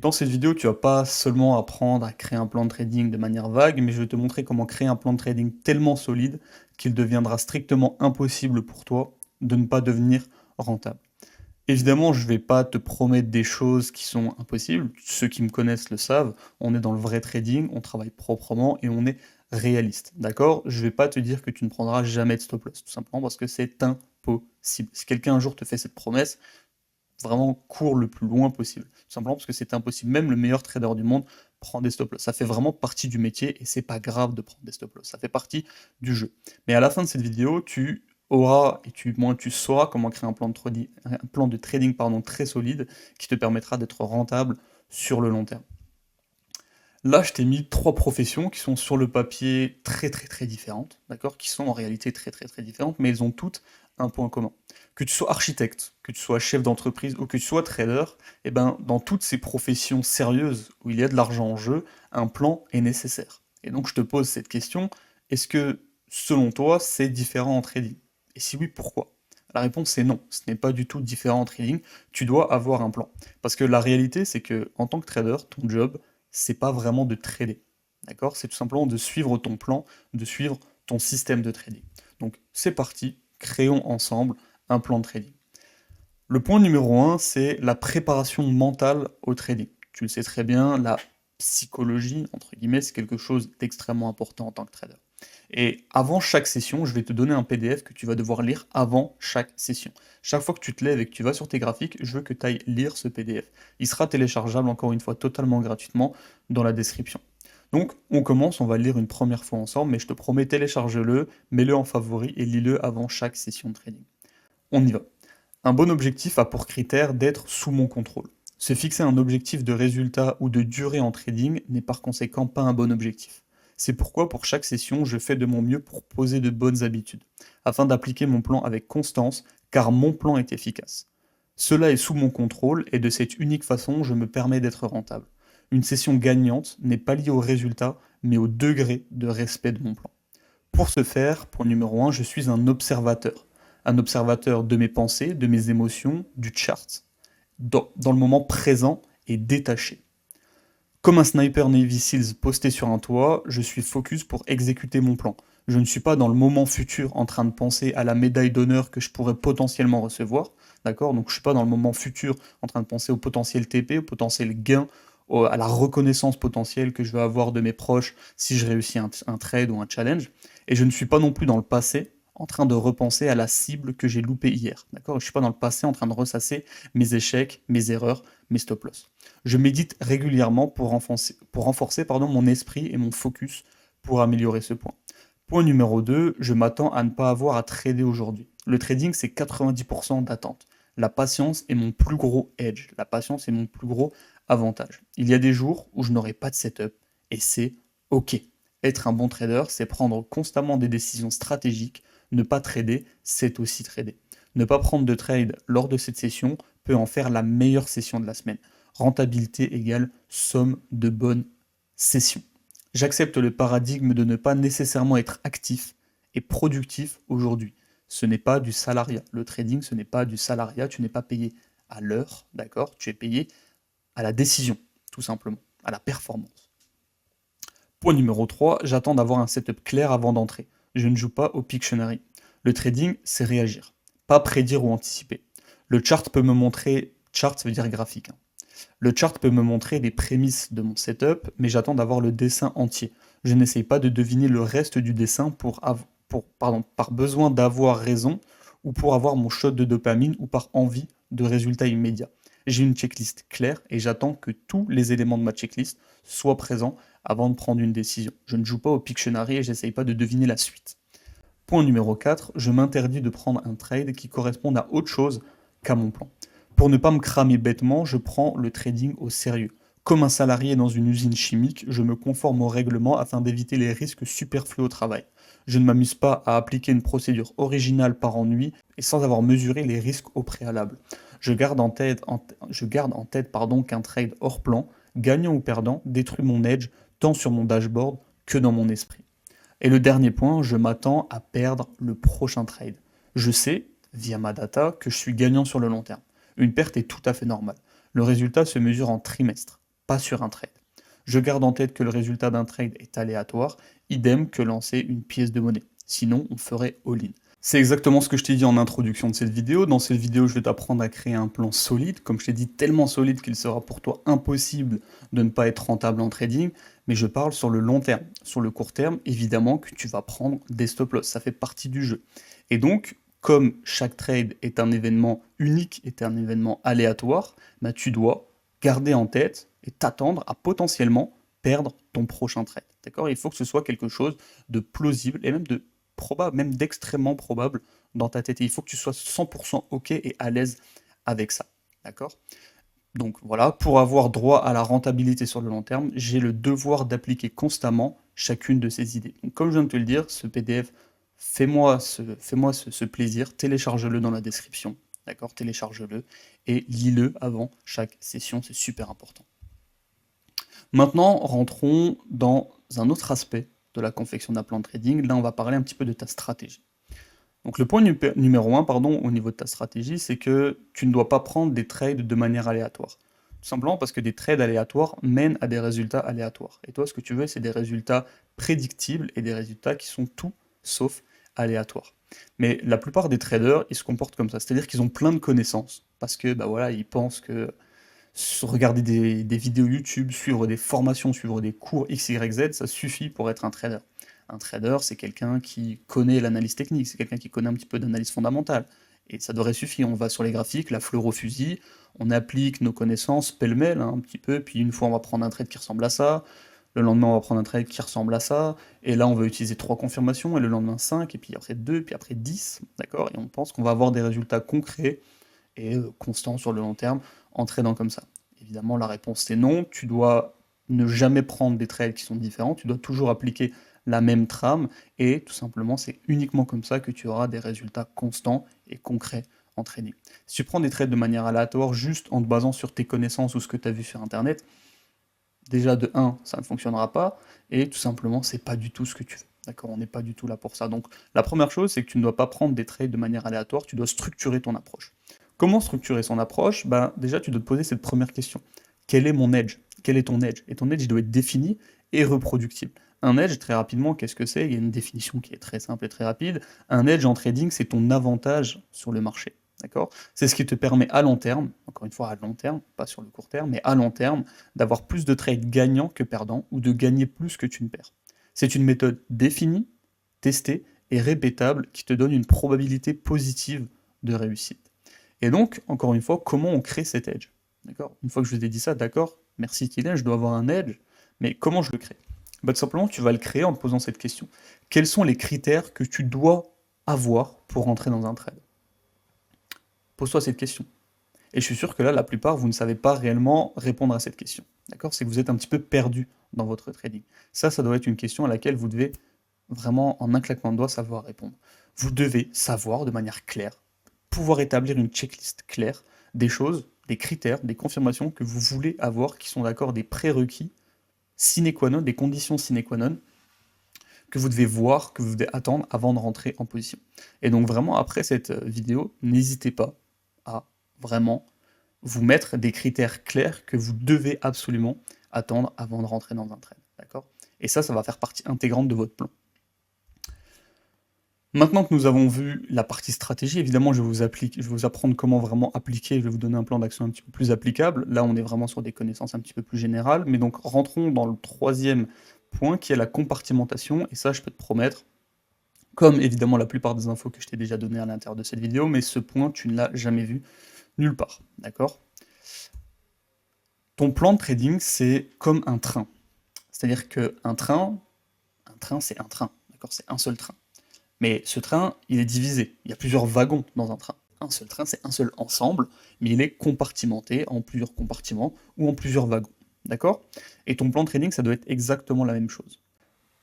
Dans cette vidéo, tu vas pas seulement apprendre à créer un plan de trading de manière vague, mais je vais te montrer comment créer un plan de trading tellement solide qu'il deviendra strictement impossible pour toi de ne pas devenir rentable. Évidemment, je ne vais pas te promettre des choses qui sont impossibles. Ceux qui me connaissent le savent. On est dans le vrai trading, on travaille proprement et on est réaliste. D'accord? Je ne vais pas te dire que tu ne prendras jamais de stop loss, tout simplement parce que c'est impossible. Si quelqu'un un jour te fait cette promesse, vraiment cours le plus loin possible. Tout simplement parce que c'est impossible. Même le meilleur trader du monde prend des stop loss. Ça fait vraiment partie du métier et c'est pas grave de prendre des stop loss. Ça fait partie du jeu. Mais à la fin de cette vidéo, tu auras et tu sauras comment créer un plan de trading très solide qui te permettra d'être rentable sur le long terme. Là, je t'ai mis 3 professions qui sont sur le papier très différentes, d'accord? Qui sont en réalité très différentes, mais elles ont toutes un point commun. Que tu sois architecte, que tu sois chef d'entreprise ou que tu sois trader, eh ben, dans toutes ces professions sérieuses où il y a de l'argent en jeu, un plan est nécessaire. Et donc je te pose cette question, est-ce que selon toi c'est différent en trading? Et si oui, pourquoi? La réponse est non, ce n'est pas du tout différent en trading, tu dois avoir un plan. Parce que la réalité c'est que en tant que trader, ton job, c'est pas vraiment de trader. D'accord? C'est tout simplement de suivre ton plan, de suivre ton système de trading. Donc c'est parti, créons ensemble un plan de trading. Le point numéro 1, c'est la préparation mentale au trading. Tu le sais très bien, la psychologie, entre guillemets, c'est quelque chose d'extrêmement important en tant que trader. Et avant chaque session, je vais te donner un PDF que tu vas devoir lire avant chaque session. Chaque fois que tu te lèves et que tu vas sur tes graphiques, je veux que tu ailles lire ce PDF. Il sera téléchargeable encore une fois totalement gratuitement dans la description. Donc on commence, on va le lire une première fois ensemble, mais je te promets, télécharge-le, mets-le en favori et lis-le avant chaque session de trading. On y va. Un bon objectif a pour critère d'être sous mon contrôle. Se fixer un objectif de résultat ou de durée en trading n'est par conséquent pas un bon objectif. C'est pourquoi pour chaque session, je fais de mon mieux pour poser de bonnes habitudes, afin d'appliquer mon plan avec constance, car mon plan est efficace. Cela est sous mon contrôle et de cette unique façon, je me permets d'être rentable. Une session gagnante n'est pas liée au résultat, mais au degré de respect de mon plan. Pour ce faire, point numéro 1, je suis un observateur. Un observateur de mes pensées, de mes émotions, du chart, dans le moment présent et détaché. Comme un sniper Navy Seals posté sur un toit, je suis focus pour exécuter mon plan. Je ne suis pas dans le moment futur en train de penser à la médaille d'honneur que je pourrais potentiellement recevoir, d'accord? Donc je suis pas dans le moment futur en train de penser au potentiel TP, au potentiel gain, à la reconnaissance potentielle que je vais avoir de mes proches si je réussis un trade ou un challenge. Et je ne suis pas non plus dans le passé en train de repenser à la cible que j'ai loupée hier, d'accord? Je suis pas dans le passé en train de ressasser mes échecs, mes erreurs, mes stop loss. Je médite régulièrement pour renforcer mon esprit et mon focus pour améliorer ce point. Point numéro 2, je m'attends à ne pas avoir à trader aujourd'hui. Le trading, c'est 90% d'attente. La patience est mon plus gros edge. La patience est mon plus gros avantage. Il y a des jours où je n'aurai pas de setup et c'est OK. Être un bon trader, c'est prendre constamment des décisions stratégiques. Ne pas trader, c'est aussi trader. Ne pas prendre de trade lors de cette session peut en faire la meilleure session de la semaine. Rentabilité égale somme de bonnes sessions. J'accepte le paradigme de ne pas nécessairement être actif et productif aujourd'hui. Ce n'est pas du salariat. Le trading, ce n'est pas du salariat. Tu n'es pas payé à l'heure, d'accord? Tu es payé à la décision, tout simplement, à la performance. Point numéro 3, j'attends d'avoir un setup clair avant d'entrer. Je ne joue pas au Pictionary. Le trading, c'est réagir, pas prédire ou anticiper. Le chart peut me montrer, chart ça veut dire graphique, hein. Le chart peut me montrer les prémices de mon setup, mais j'attends d'avoir le dessin entier. Je n'essaye pas de deviner le reste du dessin par besoin d'avoir raison, ou pour avoir mon shot de dopamine, ou par envie de résultats immédiats. J'ai une checklist claire et j'attends que tous les éléments de ma checklist soient présents avant de prendre une décision. Je ne joue pas au Pictionary et j'essaye pas de deviner la suite. Point numéro 4, je m'interdis de prendre un trade qui corresponde à autre chose qu'à mon plan. Pour ne pas me cramer bêtement, je prends le trading au sérieux. Comme un salarié dans une usine chimique, je me conforme aux règlements afin d'éviter les risques superflus au travail. Je ne m'amuse pas à appliquer une procédure originale par ennui et sans avoir mesuré les risques au préalable. Je garde en tête qu'un trade hors plan, gagnant ou perdant, détruit mon edge tant sur mon dashboard que dans mon esprit. Et le dernier point, je m'attends à perdre le prochain trade. Je sais, via ma data, que je suis gagnant sur le long terme. Une perte est tout à fait normale. Le résultat se mesure en trimestre, pas sur un trade. Je garde en tête que le résultat d'un trade est aléatoire, idem que lancer une pièce de monnaie. Sinon, on ferait all-in. C'est exactement ce que je t'ai dit en introduction de cette vidéo. Dans cette vidéo, je vais t'apprendre à créer un plan solide, comme je t'ai dit, tellement solide qu'il sera pour toi impossible de ne pas être rentable en trading, mais je parle sur le long terme. Sur le court terme, évidemment que tu vas prendre des stop-loss, ça fait partie du jeu. Et donc, comme chaque trade est un événement unique, est un événement aléatoire, bah, tu dois garder en tête et t'attendre à potentiellement perdre ton prochain trade. D'accord? Il faut que ce soit quelque chose de plausible et même de probable, même d'extrêmement probable dans ta tête. Et il faut que tu sois 100% OK et à l'aise avec ça. D'accord? Donc voilà, pour avoir droit à la rentabilité sur le long terme, j'ai le devoir d'appliquer constamment chacune de ces idées. Donc, comme je viens de te le dire, ce PDF, fais-moi ce plaisir, télécharge-le dans la description. D'accord? Télécharge-le et lis-le avant chaque session, c'est super important. Maintenant, rentrons dans un autre aspect de la confection d'un plan de trading. Là, on va parler un petit peu de ta stratégie. Donc le point numéro 1, pardon, au niveau de ta stratégie, c'est que tu ne dois pas prendre des trades de manière aléatoire. Tout simplement parce que des trades aléatoires mènent à des résultats aléatoires. Et toi, ce que tu veux, c'est des résultats prédictibles et des résultats qui sont tout sauf aléatoires. Mais la plupart des traders, ils se comportent comme ça. C'est-à-dire qu'ils ont plein de connaissances parce que bah voilà, ils pensent que regarder des vidéos YouTube, suivre des formations, suivre des cours X, Y, Z, ça suffit pour être un trader. Un trader, c'est quelqu'un qui connaît l'analyse technique, c'est quelqu'un qui connaît un petit peu d'analyse fondamentale. Et ça devrait suffire, on va sur les graphiques, la fleur au fusil, on applique nos connaissances pêle-mêle, hein, un petit peu, puis une fois on va prendre un trade qui ressemble à ça, le lendemain on va prendre un trade qui ressemble à ça, et là on va utiliser 3 confirmations, et le lendemain 5, et puis après 2, puis après 10, d'accord? Et on pense qu'on va avoir des résultats concrets et constants sur le long terme en tradant comme ça. Évidemment, la réponse c'est non, tu dois ne jamais prendre des trades qui sont différents, tu dois toujours appliquer la même trame, et tout simplement, c'est uniquement comme ça que tu auras des résultats constants et concrets en trading. Si tu prends des trades de manière aléatoire, juste en te basant sur tes connaissances ou ce que tu as vu sur Internet, déjà de 1, ça ne fonctionnera pas, et tout simplement, c'est pas du tout ce que tu veux. D'accord? On n'est pas du tout là pour ça. Donc, la première chose, c'est que tu ne dois pas prendre des trades de manière aléatoire, tu dois structurer ton approche. Comment structurer son approche? Ben, déjà, tu dois te poser cette première question. Quel est mon edge? Quel est ton edge? Et ton edge, il doit être défini et reproductible. Un edge, très rapidement, qu'est-ce que c'est? Il y a une définition qui est très simple et très rapide. Un edge en trading, c'est ton avantage sur le marché. D'accord? C'est ce qui te permet à long terme, encore une fois à long terme, pas sur le court terme, mais à long terme, d'avoir plus de trades gagnants que perdants ou de gagner plus que tu ne perds. C'est une méthode définie, testée et répétable qui te donne une probabilité positive de réussite. Et donc, encore une fois, comment on crée cet edge? D'accord? Une fois que je vous ai dit ça, d'accord, merci Kylian, je dois avoir un edge, mais comment je le crée? Bah, tout simplement, tu vas le créer en te posant cette question. Quels sont les critères que tu dois avoir pour entrer dans un trade? Pose-toi cette question. Et je suis sûr que là, la plupart, vous ne savez pas réellement répondre à cette question. D'accord? C'est que vous êtes un petit peu perdu dans votre trading. Ça doit être une question à laquelle vous devez vraiment, en un claquement de doigts, savoir répondre. Vous devez savoir de manière claire, pouvoir établir une checklist claire des choses, des critères, des confirmations que vous voulez avoir, qui sont d'accord des prérequis sine qua non, des conditions sine qua non, que vous devez voir, que vous devez attendre avant de rentrer en position. Et donc vraiment, après cette vidéo, n'hésitez pas à vraiment vous mettre des critères clairs que vous devez absolument attendre avant de rentrer dans un trade. D'accord? Et ça va faire partie intégrante de votre plan. Maintenant que nous avons vu la partie stratégie, évidemment, je vais vous apprendre comment vraiment appliquer, je vais vous donner un plan d'action un petit peu plus applicable. Là, on est vraiment sur des connaissances un petit peu plus générales. Mais donc, rentrons dans le troisième point qui est la compartimentation. Et ça, je peux te promettre, comme évidemment la plupart des infos que je t'ai déjà données à l'intérieur de cette vidéo, mais ce point, tu ne l'as jamais vu nulle part. D'accord? Ton plan de trading, c'est comme un train. C'est-à-dire qu'un train, c'est un train. D'accord? C'est un seul train. Mais ce train, il est divisé. Il y a plusieurs wagons dans un train. Un seul train, c'est un seul ensemble, mais il est compartimenté en plusieurs compartiments ou en plusieurs wagons. D'accord? Et ton plan de trading, ça doit être exactement la même chose.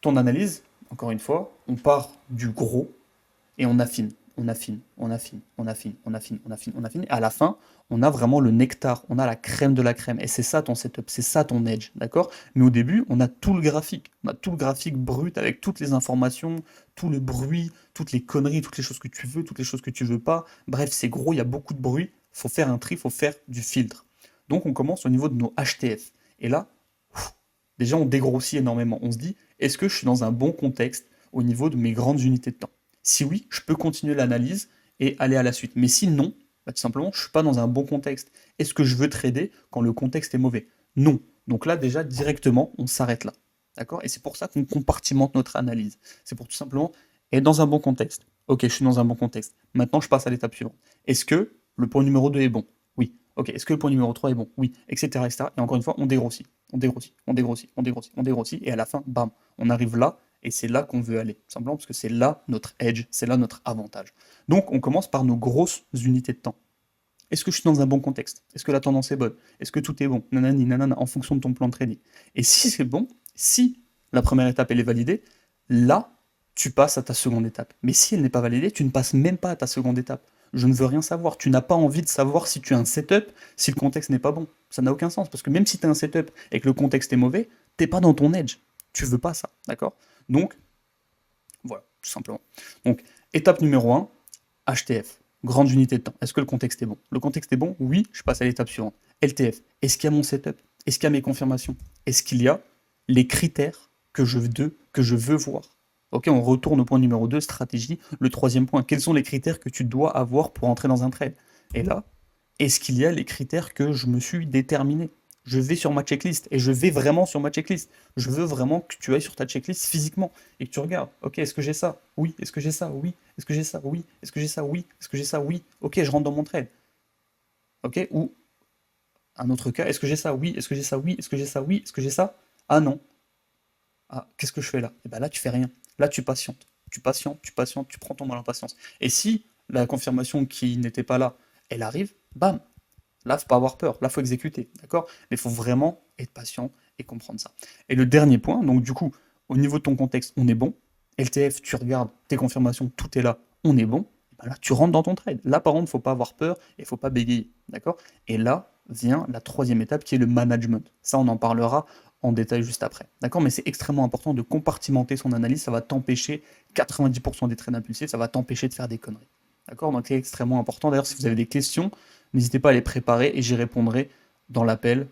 Ton analyse, encore une fois, on part du gros et on affine, on affine, on affine, on affine, on affine, on affine, on affine. Et à la fin, on a vraiment le nectar, on a la crème de la crème. Et c'est ça ton setup, c'est ça ton edge, d'accord? Mais au début, on a tout le graphique. On a tout le graphique brut avec toutes les informations, tout le bruit, toutes les conneries, toutes les choses que tu veux, toutes les choses que tu veux pas. Bref, c'est gros, il y a beaucoup de bruit. Faut faire un tri, faut faire du filtre. Donc on commence au niveau de nos HTF. Et là, déjà, on dégrossit énormément. On se dit, est-ce que je suis dans un bon contexte au niveau de mes grandes unités de temps? Si oui, je peux continuer l'analyse et aller à la suite. Mais si non, bah, tout simplement, je ne suis pas dans un bon contexte. Est-ce que je veux trader quand le contexte est mauvais? Non. Donc là, déjà, directement, on s'arrête là. D'accord? Et c'est pour ça qu'on compartimente notre analyse. C'est pour tout simplement être dans un bon contexte. Ok, je suis dans un bon contexte. Maintenant, je passe à l'étape suivante. Est-ce que le point numéro 2 est bon? Oui. Ok, est-ce que le point numéro 3 est bon? Oui, etc., etc. Et encore une fois, on dégrossit, on dégrossit, on dégrossit, on dégrossit, on dégrossit, et à la fin, bam, on arrive là, et c'est là qu'on veut aller, tout simplement parce que c'est là notre edge, c'est là notre avantage. Donc, on commence par nos grosses unités de temps. Est-ce que je suis dans un bon contexte? Est-ce que la tendance est bonne? Est-ce que tout est bon? Nanani, nanana, en fonction de ton plan de trading. Et si c'est bon, si la première étape elle est validée, là, tu passes à ta seconde étape. Mais si elle n'est pas validée, tu ne passes même pas à ta seconde étape. Je ne veux rien savoir. Tu n'as pas envie de savoir si tu as un setup, si le contexte n'est pas bon. Ça n'a aucun sens. Parce que même si tu as un setup et que le contexte est mauvais, tu n'es pas dans ton edge. Tu veux pas ça. D'accord? Donc, voilà, tout simplement. Donc, étape numéro 1, HTF, grande unité de temps. Est-ce que le contexte est bon? Le contexte est bon? Oui, je passe à l'étape suivante. LTF, est-ce qu'il y a mon setup? Est-ce qu'il y a mes confirmations? Est-ce qu'il y a les critères que je veux voir? Ok, on retourne au point numéro 2, stratégie. Le troisième point, quels sont les critères que tu dois avoir pour entrer dans un trade? Et là, est-ce qu'il y a les critères que je me suis déterminé? Je vais sur ma checklist et je vais vraiment sur ma checklist. Je veux vraiment que tu ailles sur ta checklist physiquement et que tu regardes. Ok, est-ce que j'ai ça? Oui. Est-ce que j'ai ça? Oui. Est-ce que j'ai ça? Oui. Est-ce que j'ai ça? Oui. Est-ce que j'ai ça? Oui. Ok, je rentre dans mon trade. Ok, ou un autre cas, est-ce que j'ai ça? Oui. Est-ce que j'ai ça? Oui. Est-ce que j'ai ça? Oui. Est-ce que j'ai ça? Ah non. Ah, qu'est-ce que je fais là? Et bien là, tu fais rien. Là, tu patientes. Tu patientes, tu patientes, tu prends ton mal en patience. Et si la confirmation qui n'était pas là, elle arrive, bam, là, faut pas avoir peur, là, faut exécuter, d'accord? Mais il faut vraiment être patient et comprendre ça. Et le dernier point, donc du coup, au niveau de ton contexte, on est bon. LTF, tu regardes tes confirmations, tout est là, on est bon. Et ben là, tu rentres dans ton trade. Là, par contre, faut pas avoir peur et faut pas bégayer, d'accord? Et là vient la troisième étape qui est le management. Ça, on en parlera en détail juste après, d'accord? Mais c'est extrêmement important de compartimenter son analyse. Ça va t'empêcher 90% des trades impulsifs, ça va t'empêcher de faire des conneries, d'accord? Donc c'est extrêmement important. D'ailleurs, si vous avez des questions, n'hésitez pas à les préparer et j'y répondrai dans l'appel.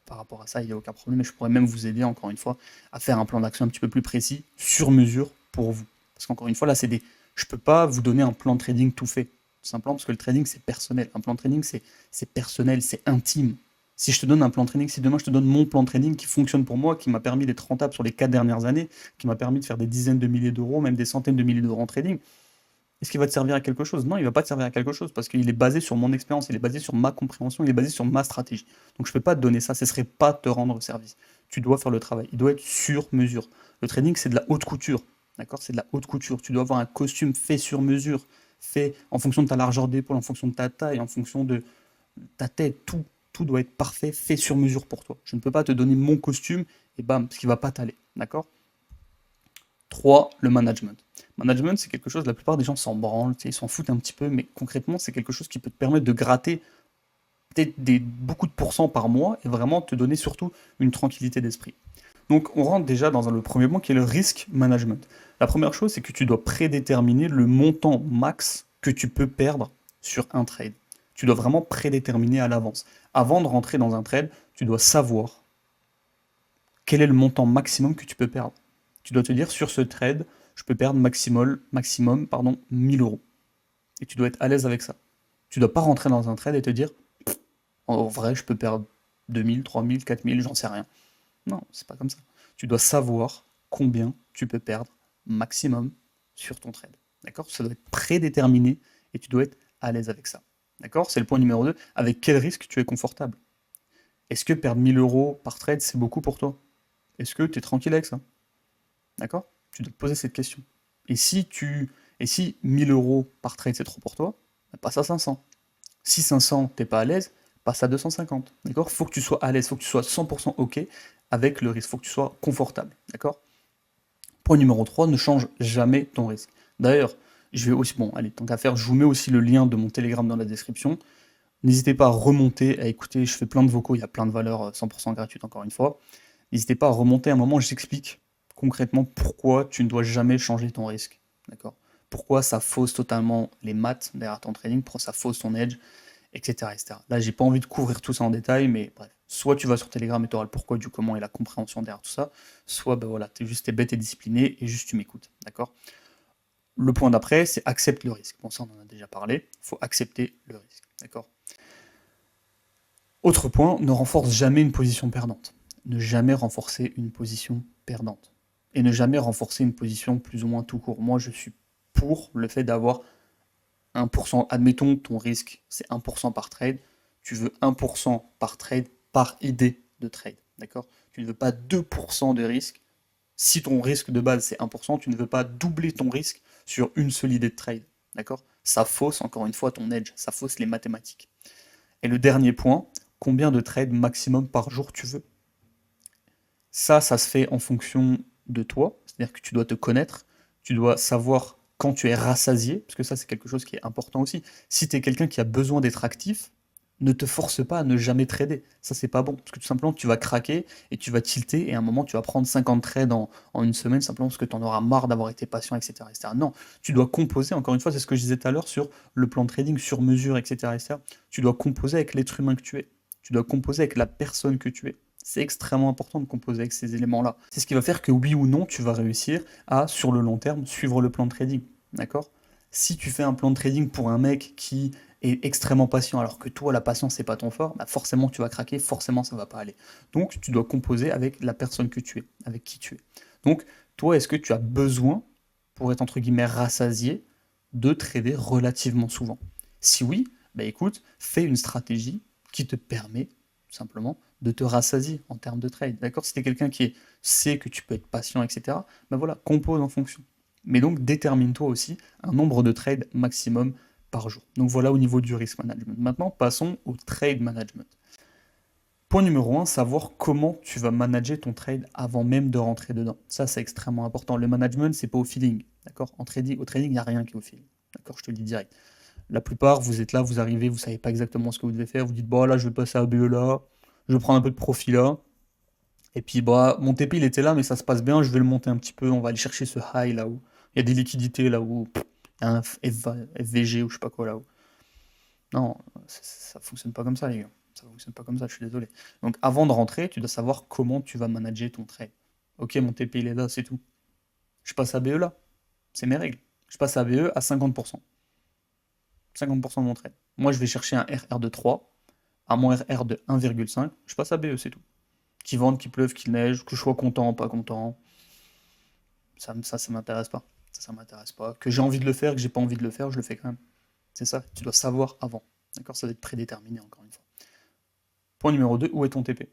Par rapport à ça, il n'y a aucun problème. Et je pourrais même vous aider, encore une fois, à faire un plan d'action un petit peu plus précis, sur mesure, pour vous. Parce qu'encore une fois, là, je ne peux pas vous donner un plan de trading tout fait. Tout simplement parce que le trading, c'est personnel. Un plan de trading, c'est personnel, c'est intime. Si je te donne un plan de trading, si demain je te donne mon plan de trading qui fonctionne pour moi, qui m'a permis d'être rentable sur les 4 dernières années, qui m'a permis de faire des dizaines de milliers d'euros, même des centaines de milliers d'euros en trading, est-ce qu'il va te servir à quelque chose? Non, il ne va pas te servir à quelque chose parce qu'il est basé sur mon expérience, il est basé sur ma compréhension, il est basé sur ma stratégie. Donc je ne peux pas te donner ça, ce ne serait pas te rendre service. Tu dois faire le travail, il doit être sur mesure. Le trading, c'est de la haute couture, d'accord? C'est de la haute couture. Tu dois avoir un costume fait sur mesure, fait en fonction de ta largeur d'épaule, en fonction de ta taille, en fonction de ta tête, tout. Tout doit être parfait, fait sur mesure pour toi. Je ne peux pas te donner mon costume et bam, ce qui ne va pas t'aller, d'accord? 3, le management. Management, c'est quelque chose, la plupart des gens s'en branlent, ils s'en foutent un petit peu, mais concrètement, c'est quelque chose qui peut te permettre de gratter peut-être beaucoup de pourcents par mois et vraiment te donner surtout une tranquillité d'esprit. Donc, on rentre déjà dans le premier point qui est le risk management. La première chose, c'est que tu dois prédéterminer le montant max que tu peux perdre sur un trade. Tu dois vraiment prédéterminer à l'avance. Avant de rentrer dans un trade, tu dois savoir quel est le montant maximum que tu peux perdre. Tu dois te dire, sur ce trade, je peux perdre maximum 1000 euros. Et tu dois être à l'aise avec ça. Tu ne dois pas rentrer dans un trade et te dire, en vrai, je peux perdre 2000, 3000, 4000, j'en sais rien. Non, c'est pas comme ça. Tu dois savoir combien tu peux perdre maximum sur ton trade. D'accord? Ça doit être prédéterminé et tu dois être à l'aise avec ça. D'accord? C'est le point numéro 2. Avec quel risque tu es confortable? Est-ce que perdre 1000 euros par trade, c'est beaucoup pour toi? Est-ce que tu es tranquille avec ça? D'accord? Tu dois te poser cette question. Et si 1000 euros par trade, c'est trop pour toi, bah, passe à 500. Si 500, t'es pas à l'aise, passe à 250. D'accord? Faut que tu sois à l'aise, faut que tu sois 100% OK avec le risque, faut que tu sois confortable. D'accord? Point numéro 3, ne change jamais ton risque. D'ailleurs, je vais aussi, bon, allez, tant qu'à faire, je vous mets aussi le lien de mon Telegram dans la description. N'hésitez pas à remonter, à écouter, je fais plein de vocaux, il y a plein de valeurs 100% gratuites encore une fois. N'hésitez pas à remonter un moment, j'explique concrètement pourquoi tu ne dois jamais changer ton risque. D'accord? Pourquoi ça fausse totalement les maths derrière ton trading, pourquoi ça fausse ton edge. etc., etc. Là, j'ai pas envie de couvrir tout ça en détail, mais bref. Soit tu vas sur Telegram et tu auras le pourquoi du comment et la compréhension derrière tout ça, soit ben voilà, t'es bête et discipliné et juste tu m'écoutes, d'accord? Le point d'après, c'est accepte le risque. Bon, ça, on en a déjà parlé. Il faut accepter le risque, d'accord? Autre point, ne renforce jamais une position perdante. Ne jamais renforcer une position perdante. Et ne jamais renforcer une position plus ou moins tout court. Moi, je suis pour le fait d'avoir 1%. Admettons, ton risque, c'est 1% par trade. Tu veux 1% par trade par idée de trade. D'accord? Tu ne veux pas 2% de risque. Si ton risque de base, c'est 1%, tu ne veux pas doubler ton risque sur une seule idée de trade. D'accord? Ça fausse, encore une fois, ton edge. Ça fausse les mathématiques. Et le dernier point, combien de trades maximum par jour tu veux? Ça se fait en fonction de toi, c'est-à-dire que tu dois te connaître, tu dois savoir quand tu es rassasié, parce que ça c'est quelque chose qui est important aussi. Si tu es quelqu'un qui a besoin d'être actif, ne te force pas à ne jamais trader. Ça c'est pas bon, parce que tout simplement tu vas craquer et tu vas tilter et à un moment tu vas prendre 50 trades en une semaine simplement parce que tu en auras marre d'avoir été patient, etc., etc. Non, tu dois composer, encore une fois c'est ce que je disais tout à l'heure sur le plan de trading sur mesure, etc., etc. Tu dois composer avec l'être humain que tu es, tu dois composer avec la personne que tu es. C'est extrêmement important de composer avec ces éléments-là. C'est ce qui va faire que oui ou non, tu vas réussir à, sur le long terme, suivre le plan de trading. D'accord? Si tu fais un plan de trading pour un mec qui est extrêmement patient, alors que toi, la patience, c'est pas ton fort, bah forcément, tu vas craquer, forcément, ça va pas aller. Donc, tu dois composer avec la personne que tu es, avec qui tu es. Donc, toi, est-ce que tu as besoin, pour être entre guillemets rassasié, de trader relativement souvent? Si oui, bah écoute, fais une stratégie qui te permet, tout simplement, de te rassasier en termes de trade. D'accord? Si tu es quelqu'un qui sait que tu peux être patient, etc., ben voilà, compose en fonction. Mais donc, détermine-toi aussi un nombre de trades maximum par jour. Donc voilà au niveau du risk management. Maintenant, passons au trade management. Point numéro 1, savoir comment tu vas manager ton trade avant même de rentrer dedans. Ça, c'est extrêmement important. Le management, c'est pas au feeling. D'accord? Au trading, il n'y a rien qui est au feeling. D'accord? Je te le dis direct. La plupart, vous êtes là, vous arrivez, vous savez pas exactement ce que vous devez faire. Vous dites, bon, là, je vais passer à BE là, je vais prendre un peu de profit là. Et puis, bah, mon TP, il était là, mais ça se passe bien, je vais le monter un petit peu. On va aller chercher ce high là où il y a des liquidités là où il y a un FVG ou je sais pas quoi là où. Non, ça fonctionne pas comme ça, les gars. Ça fonctionne pas comme ça, je suis désolé. Donc, avant de rentrer, tu dois savoir comment tu vas manager ton trade. Ok, mon TP, il est là, c'est tout. Je passe à BE là. C'est mes règles. Je passe à BE à 50%. 50% de mon trade. Moi, je vais chercher un RR de 3 à mon RR de 1,5. Je passe à BE, c'est tout. Qu'il vente, qu'il pleuve, qu'il neige, que je sois content, pas content. Ça m'intéresse pas. Ça m'intéresse pas. Que j'ai envie de le faire, que j'ai pas envie de le faire, je le fais quand même. C'est ça, tu dois savoir avant. D'accord? Ça doit être prédéterminé, encore une fois. Point numéro 2, où est ton TP?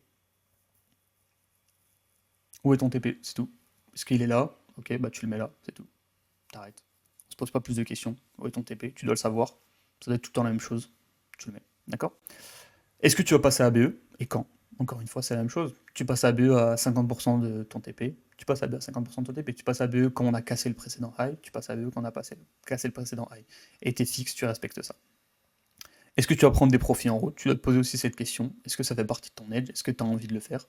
Où est ton TP? C'est tout. Est-ce qu'il est là? Ok, bah tu le mets là, c'est tout. T'arrêtes. On se pose pas plus de questions. Où est ton TP? Tu dois le savoir. Ça doit être tout le temps la même chose. Tu le mets. D'accord? Est-ce que tu vas passer à BE? Et quand? Encore une fois, c'est la même chose. Tu passes à BE à 50% de ton TP. Tu passes à BE à 50% de ton TP. Tu passes à BE quand on a cassé le précédent high. Tu passes à BE quand on a cassé le précédent high. Et t'es fixe, tu respectes ça. Est-ce que tu vas prendre des profits en route? Tu dois te poser aussi cette question. Est-ce que ça fait partie de ton edge? Est-ce que tu as envie de le faire?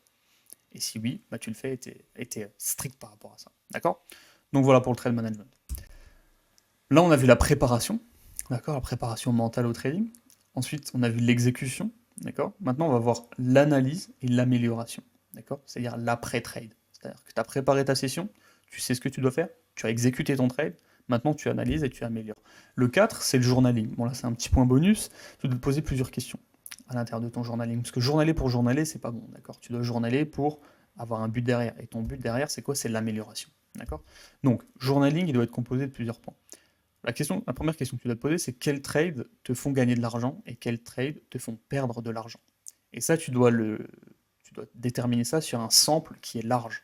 Et si oui, bah tu le fais et t'es strict par rapport à ça. D'accord? Donc voilà pour le trade management. Là, on a vu la préparation. D'accord? La préparation mentale au trading. Ensuite, on a vu l'exécution. D'accord? Maintenant, on va voir l'analyse et l'amélioration. D'accord? C'est-à-dire l'après-trade. C'est-à-dire que tu as préparé ta session, tu sais ce que tu dois faire, tu as exécuté ton trade, maintenant tu analyses et tu améliores. Le 4, c'est le journaling. Bon, là, c'est un petit point bonus. Tu dois te poser plusieurs questions à l'intérieur de ton journaling. Parce que journaler pour journaler, c'est pas bon. D'accord? Tu dois journaler pour avoir un but derrière. Et ton but derrière, c'est quoi? C'est l'amélioration. D'accord? Donc, journaling, il doit être composé de plusieurs points. La première question que tu dois te poser, c'est quels trades te font gagner de l'argent et quels trades te font perdre de l'argent. Et ça, tu dois déterminer ça sur un sample qui est large.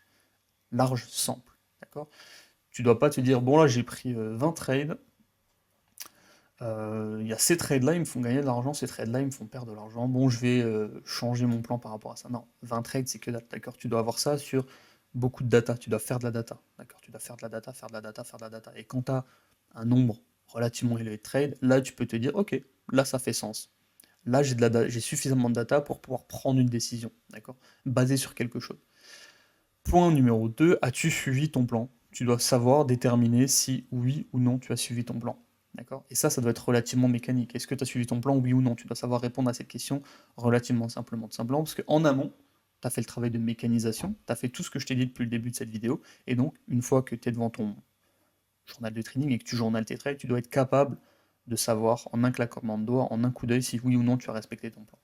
Large sample. D'accord? Tu ne dois pas te dire, bon là j'ai pris 20 trades, il y a ces trades-là, ils me font gagner de l'argent, ces trades-là, ils me font perdre de l'argent. Bon, je vais changer mon plan par rapport à ça. Non, 20 trades, c'est que data, d'accord? Tu dois avoir ça sur beaucoup de data, tu dois faire de la data, d'accord? Tu dois faire de la data, faire de la data, faire de la data. Et quand tu as un nombre relativement élevé de trades, là, tu peux te dire, ok, là, ça fait sens. Là, j'ai suffisamment de data pour pouvoir prendre une décision, d'accord? Basée sur quelque chose. Point numéro 2, as-tu suivi ton plan? Tu dois savoir déterminer si oui ou non tu as suivi ton plan. D'accord? Et ça doit être relativement mécanique. Est-ce que tu as suivi ton plan, oui ou non? Tu dois savoir répondre à cette question relativement simplement. Tout simplement parce qu'en amont, tu as fait le travail de mécanisation, tu as fait tout ce que je t'ai dit depuis le début de cette vidéo, et donc, une fois que tu es devant ton journal de trading et que tu journales tes trades, tu dois être capable de savoir en un claquement de doigts, en un coup d'œil, si oui ou non tu as respecté ton plan.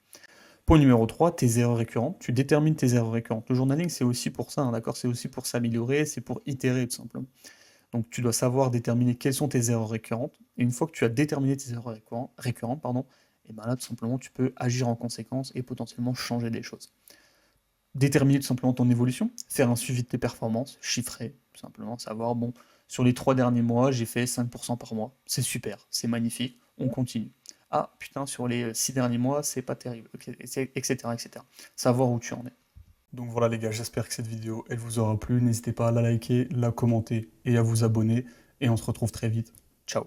Point numéro 3, tes erreurs récurrentes. Tu détermines tes erreurs récurrentes. Le journaling, c'est aussi pour ça, hein, d'accord? C'est aussi pour s'améliorer, c'est pour itérer, tout simplement. Donc tu dois savoir déterminer quelles sont tes erreurs récurrentes. Et une fois que tu as déterminé tes erreurs récurrentes, et ben là, tout simplement, tu peux agir en conséquence et potentiellement changer des choses. Déterminer tout simplement ton évolution, faire un suivi de tes performances, chiffrer, tout simplement, savoir, bon, sur les 3 derniers mois, j'ai fait 5% par mois. C'est super, c'est magnifique, on continue. Ah, putain, sur les 6 derniers mois, c'est pas terrible, etc., etc. Savoir où tu en es. Donc voilà les gars, j'espère que cette vidéo, elle vous aura plu. N'hésitez pas à la liker, la commenter et à vous abonner. Et on se retrouve très vite. Ciao.